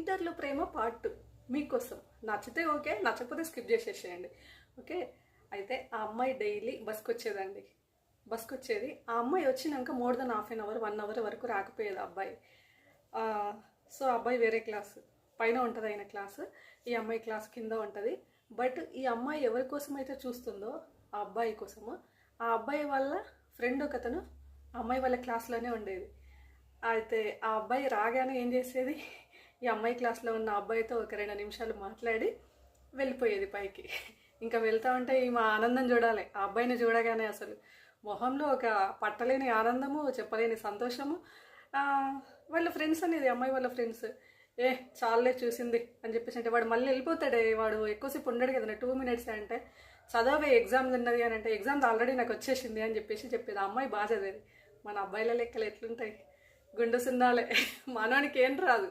ఇంటర్లో ప్రేమ పార్ట్ 2 మీకోసం. నచ్చితే ఓకే, నచ్చకపోతే స్కిప్ చేసేసేయండి. ఓకే. అయితే ఆ అమ్మాయి డైలీ బస్కి వచ్చేదండి. బస్కి వచ్చేది. ఆ అమ్మాయి వచ్చినాక more than half an hour 1 hour వరకు రాకపోయేది అబ్బాయి. సో అబ్బాయి వేరే క్లాసు పైన ఉంటుంది, ఆయన క్లాసు, ఈ అమ్మాయి క్లాస్ కింద ఉంటుంది. బట్ ఈ అమ్మాయి ఎవరి కోసం అయితే చూస్తుందో ఆ అబ్బాయి కోసము, ఆ అబ్బాయి వాళ్ళ ఫ్రెండ్ ఒకతను ఆ అమ్మాయి వాళ్ళ క్లాస్లోనే ఉండేది. అయితే ఆ అబ్బాయి రాగానే ఏం చేసేది, ఈ అమ్మాయి క్లాస్లో ఉన్న అబ్బాయితో ఒక 2 నిమిషాలు మాట్లాడి వెళ్ళిపోయేది పైకి. ఇంకా వెళ్తా ఉంటే ఈమె ఆనందం చూడాలి. ఆ అబ్బాయిని చూడగానే అసలు మొహంలో ఒక పట్టలేని ఆనందము, చెప్పలేని సంతోషము. వాళ్ళ ఫ్రెండ్స్ అనేది, అమ్మాయి వాళ్ళ ఫ్రెండ్స్, చాలే చూసింది అని చెప్పేసి అంటే వాడు మళ్ళీ వెళ్ళిపోతాడే, వాడు ఎక్కువసేపు ఉండడు కదా, 2 మినిట్స్ అంటే చదవే ఎగ్జామ్ ఉన్నది అని అంటే ఎగ్జామ్ ఆల్రెడీ నాకు వచ్చేసింది అని చెప్పేది. ఆ అమ్మాయి బాగా చదివేది. మన అబ్బాయిల లెక్కలు ఎట్లుంటాయి, గుండు సున్నాలే, మనోనికి ఏం రాదు.